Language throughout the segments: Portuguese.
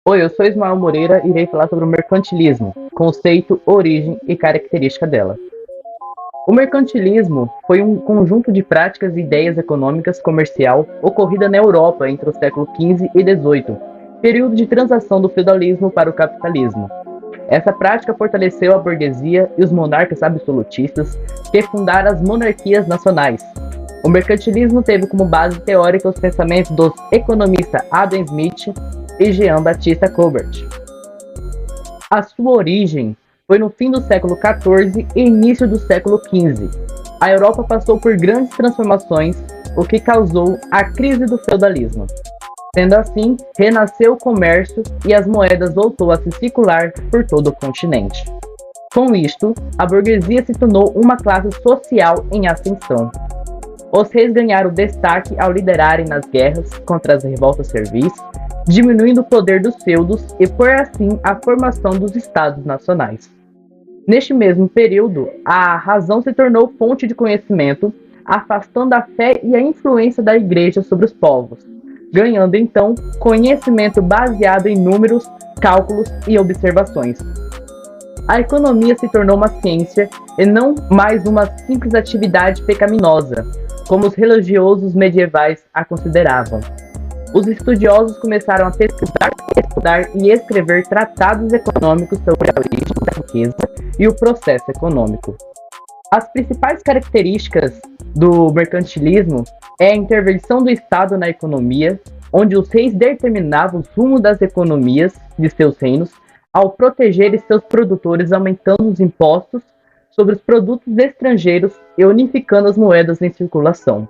Oi, eu sou Ismael Moreira e irei falar sobre o mercantilismo, conceito, origem e característica dela. O mercantilismo foi um conjunto de práticas e ideias econômicas comercial ocorrida na Europa entre o século XV e XVIII, período de transação do feudalismo para o capitalismo. Essa prática fortaleceu a burguesia e os monarcas absolutistas que fundaram as monarquias nacionais. O mercantilismo teve como base teórica os pensamentos dos economistas Adam Smith e Jean-Baptiste Colbert. A sua origem foi no fim do século XIV e início do século XV. A Europa passou por grandes transformações, o que causou a crise do feudalismo. Sendo assim, renasceu o comércio e as moedas voltou a se circular por todo o continente. Com isto, a burguesia se tornou uma classe social em ascensão. Os reis ganharam destaque ao liderarem nas guerras contra as revoltas servis, diminuindo o poder dos feudos e, por assim, a formação dos estados nacionais. Neste mesmo período, a razão se tornou fonte de conhecimento, afastando a fé e a influência da igreja sobre os povos, ganhando então conhecimento baseado em números, cálculos e observações. A economia se tornou uma ciência e não mais uma simples atividade pecaminosa, como os religiosos medievais a consideravam. Os estudiosos começaram a pesquisar, estudar e escrever tratados econômicos sobre a origem da riqueza e o processo econômico. As principais características do mercantilismo é a intervenção do Estado na economia, onde os reis determinavam o rumo das economias de seus reinos ao proteger seus produtores, aumentando os impostos sobre os produtos estrangeiros e unificando as moedas em circulação.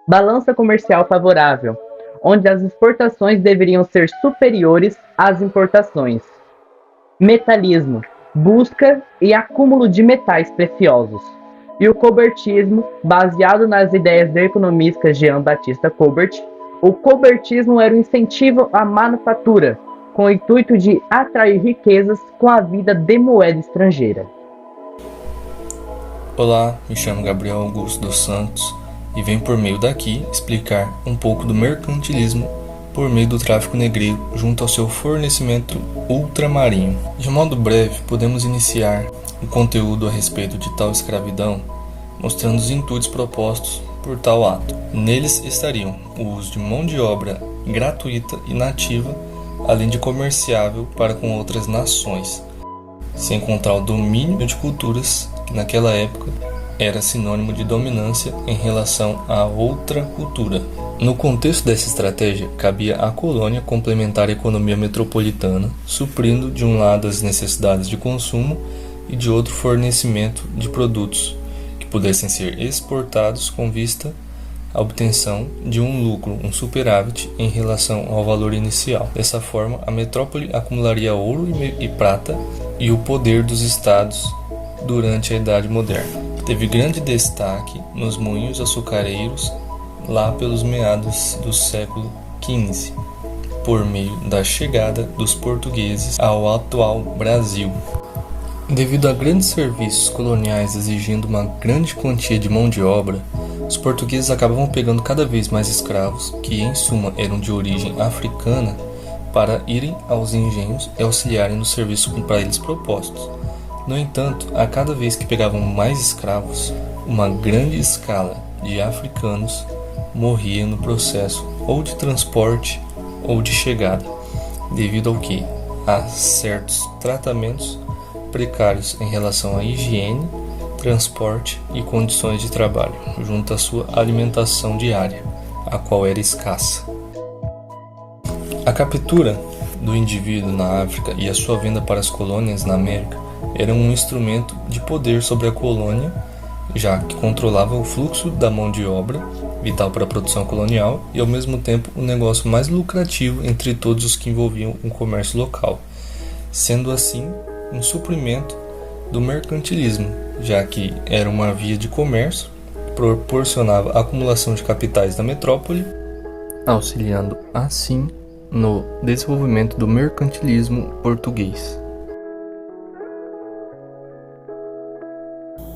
Balança comercial favorável, onde as exportações deveriam ser superiores às importações. Metalismo, busca e acúmulo de metais preciosos. E o colbertismo, baseado nas ideias do economista Jean-Baptiste Colbert, o colbertismo era um incentivo à manufatura, com o intuito de atrair riquezas com a vida de moeda estrangeira. Olá, me chamo Gabriel Augusto dos Santos e venho por meio daqui explicar um pouco do mercantilismo por meio do tráfico negreiro junto ao seu fornecimento ultramarinho. De modo breve, podemos iniciar o conteúdo a respeito de tal escravidão, mostrando os intuitos propostos por tal ato. Neles estariam o uso de mão de obra gratuita e nativa, além de comerciável para com outras nações, sem contar o domínio de culturas que naquela época era sinônimo de dominância em relação a outra cultura. No contexto dessa estratégia, cabia à colônia complementar a economia metropolitana, suprindo de um lado as necessidades de consumo e de outro fornecimento de produtos que pudessem ser exportados com vista à obtenção de um lucro, um superávit em relação ao valor inicial. Dessa forma, a metrópole acumularia ouro e prata e o poder dos estados durante a Idade Moderna. Teve grande destaque nos moinhos açucareiros lá pelos meados do século XV, por meio da chegada dos portugueses ao atual Brasil. Devido a grandes serviços coloniais exigindo uma grande quantia de mão de obra, os portugueses acabavam pegando cada vez mais escravos, que em suma eram de origem africana, para irem aos engenhos e auxiliarem no serviço para eles propostos. No entanto, a cada vez que pegavam mais escravos, uma grande escala de africanos morria no processo ou de transporte ou de chegada, devido ao que há certos tratamentos precários em relação à higiene, transporte e condições de trabalho, junto à sua alimentação diária, a qual era escassa. A captura do indivíduo na África e a sua venda para as colônias na América era um instrumento de poder sobre a colônia, já que controlava o fluxo da mão de obra, vital para a produção colonial, e ao mesmo tempo o negócio mais lucrativo entre todos os que envolviam o comércio local, sendo assim um suprimento do mercantilismo, já que era uma via de comércio, proporcionava a acumulação de capitais da metrópole, auxiliando assim no desenvolvimento do mercantilismo português.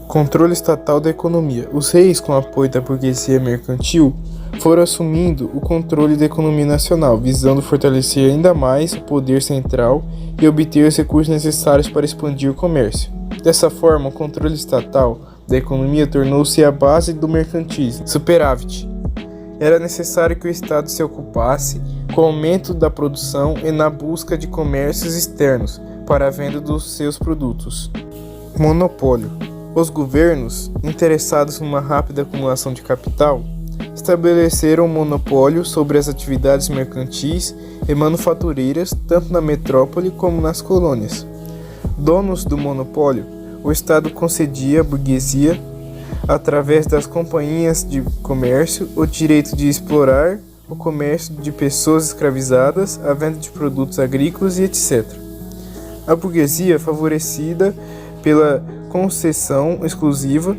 Controle estatal da economia. Os reis, com apoio da burguesia mercantil, foram assumindo o controle da economia nacional, visando fortalecer ainda mais o poder central e obter os recursos necessários para expandir o comércio. Dessa forma, o controle estatal da economia tornou-se a base do mercantismo. Superávit. Era necessário que o Estado se ocupasse com o aumento da produção e na busca de comércios externos para a venda dos seus produtos. Monopólio. Os governos, interessados numa rápida acumulação de capital, estabeleceram um monopólio sobre as atividades mercantis e manufatureiras tanto na metrópole como nas colônias. Donos do monopólio, o Estado concedia à burguesia, através das companhias de comércio, o direito de explorar o comércio de pessoas escravizadas, a venda de produtos agrícolas e etc. A burguesia, favorecida pela concessão exclusiva,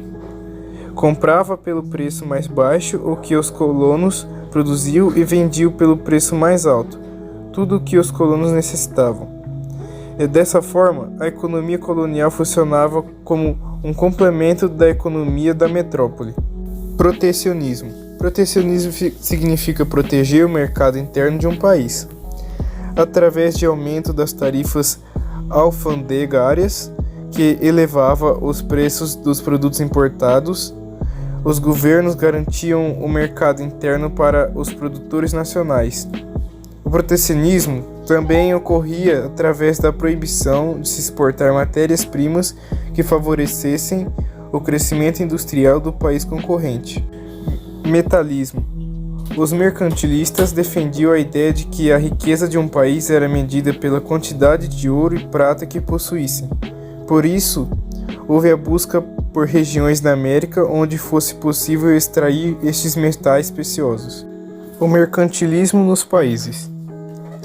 comprava pelo preço mais baixo o que os colonos produziam e vendiam pelo preço mais alto, tudo o que os colonos necessitavam. E dessa forma, a economia colonial funcionava como um complemento da economia da metrópole. Protecionismo. Protecionismo significa proteger o mercado interno de um país. Através de aumento das tarifas alfandegárias, que elevava os preços dos produtos importados, os governos garantiam o mercado interno para os produtores nacionais. O protecionismo também ocorria através da proibição de se exportar matérias-primas que favorecessem o crescimento industrial do país concorrente. Metalismo. Os mercantilistas defendiam a ideia de que a riqueza de um país era medida pela quantidade de ouro e prata que possuíssem. Por isso, houve a busca por regiões da América onde fosse possível extrair estes metais preciosos. O mercantilismo nos países.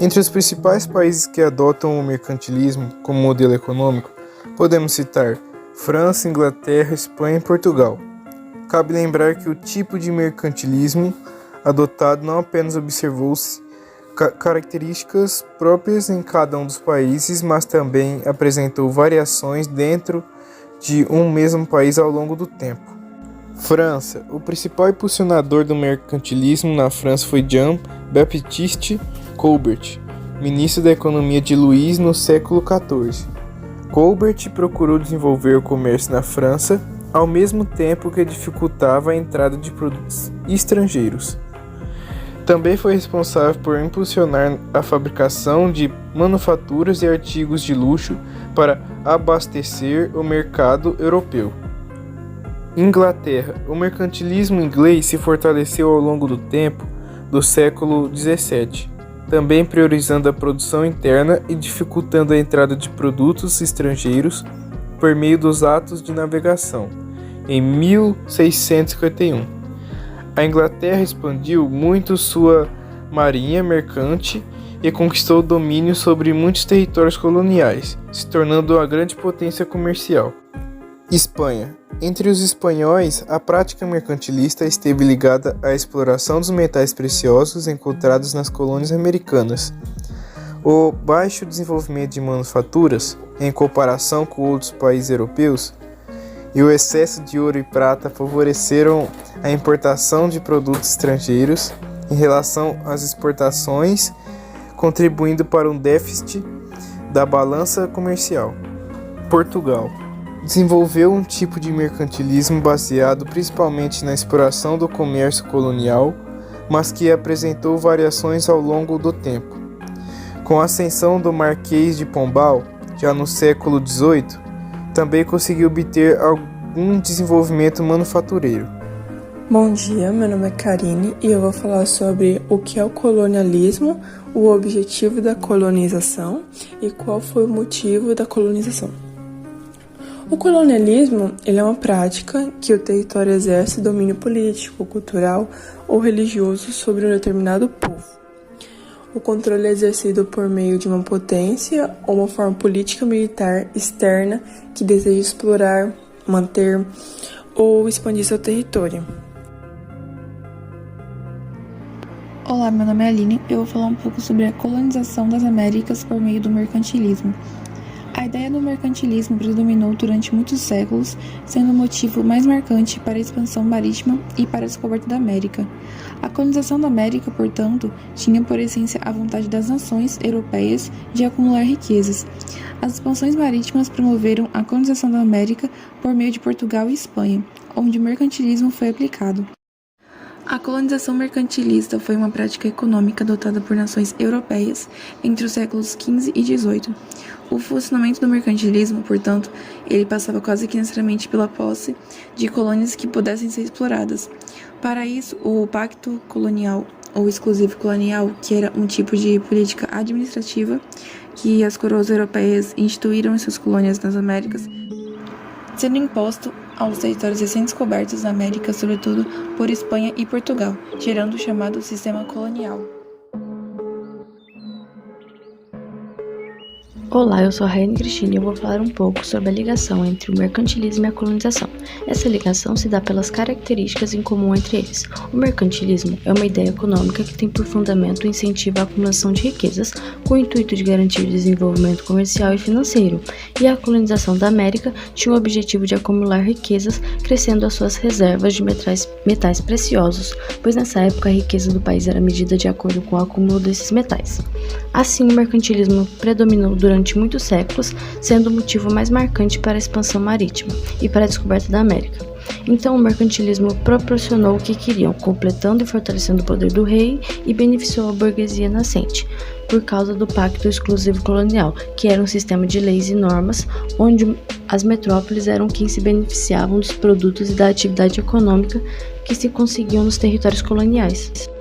Entre os principais países que adotam o mercantilismo como modelo econômico, podemos citar França, Inglaterra, Espanha e Portugal. Cabe lembrar que o tipo de mercantilismo adotado não apenas observou-se características próprias em cada um dos países, mas também apresentou variações dentro de um mesmo país ao longo do tempo. França. O principal impulsionador do mercantilismo na França foi Jean-Baptiste Colbert, ministro da economia de Louis no século XIV. Colbert procurou desenvolver o comércio na França, ao mesmo tempo que dificultava a entrada de produtos estrangeiros. Também foi responsável por impulsionar a fabricação de manufaturas e artigos de luxo para abastecer o mercado europeu. Inglaterra. O mercantilismo inglês se fortaleceu ao longo do tempo do século XVII, também priorizando a produção interna e dificultando a entrada de produtos estrangeiros por meio dos atos de navegação. Em 1651, a Inglaterra expandiu muito sua marinha mercante e conquistou o domínio sobre muitos territórios coloniais, se tornando uma grande potência comercial. Espanha. Entre os espanhóis, a prática mercantilista esteve ligada à exploração dos metais preciosos encontrados nas colônias americanas. O baixo desenvolvimento de manufaturas, em comparação com outros países europeus, e o excesso de ouro e prata favoreceram a importação de produtos estrangeiros em relação às exportações, contribuindo para um déficit da balança comercial. Portugal desenvolveu um tipo de mercantilismo baseado principalmente na exploração do comércio colonial, mas que apresentou variações ao longo do tempo. Com a ascensão do Marquês de Pombal, já no século XVIII, também conseguiu obter algum desenvolvimento manufatureiro. Bom dia, meu nome é Karine e eu vou falar sobre o que é o colonialismo, o objetivo da colonização e qual foi o motivo da colonização. O colonialismo ele é uma prática que o território exerce domínio político, cultural ou religioso sobre um determinado povo. O controle é exercido por meio de uma potência ou uma forma política militar externa que deseja explorar, manter ou expandir seu território. Olá, meu nome é Aline e eu vou falar um pouco sobre a colonização das Américas por meio do mercantilismo. A A ideia do mercantilismo predominou durante muitos séculos, sendo o motivo mais marcante para a expansão marítima e para a descoberta da América. A colonização da América, portanto, tinha por essência a vontade das nações europeias de acumular riquezas. As expansões marítimas promoveram a colonização da América por meio de Portugal e Espanha, onde o mercantilismo foi aplicado. A colonização mercantilista foi uma prática econômica adotada por nações europeias entre os séculos XV e XVIII. O funcionamento do mercantilismo, portanto, ele passava quase que necessariamente pela posse de colônias que pudessem ser exploradas. Para isso, o pacto colonial ou exclusivo colonial, que era um tipo de política administrativa que as coroas europeias instituíram em suas colônias nas Américas, sendo imposto aos territórios recém-descobertos da América, sobretudo por Espanha e Portugal, gerando o chamado sistema colonial. Olá, eu sou a Raiane Cristina e eu vou falar um pouco sobre a ligação entre o mercantilismo e a colonização. Essa ligação se dá pelas características em comum entre eles. O mercantilismo é uma ideia econômica que tem por fundamento o incentivo à acumulação de riquezas com o intuito de garantir o desenvolvimento comercial e financeiro, e a colonização da América tinha o objetivo de acumular riquezas, crescendo as suas reservas de metais preciosos, pois nessa época a riqueza do país era medida de acordo com o acúmulo desses metais. Assim, o mercantilismo predominou durante muitos séculos, sendo o motivo mais marcante para a expansão marítima e para a descoberta da América. Então, o mercantilismo proporcionou o que queriam, completando e fortalecendo o poder do rei, e beneficiou a burguesia nascente, por causa do Pacto Exclusivo Colonial, que era um sistema de leis e normas, onde as metrópoles eram quem se beneficiavam dos produtos e da atividade econômica que se conseguiam nos territórios coloniais.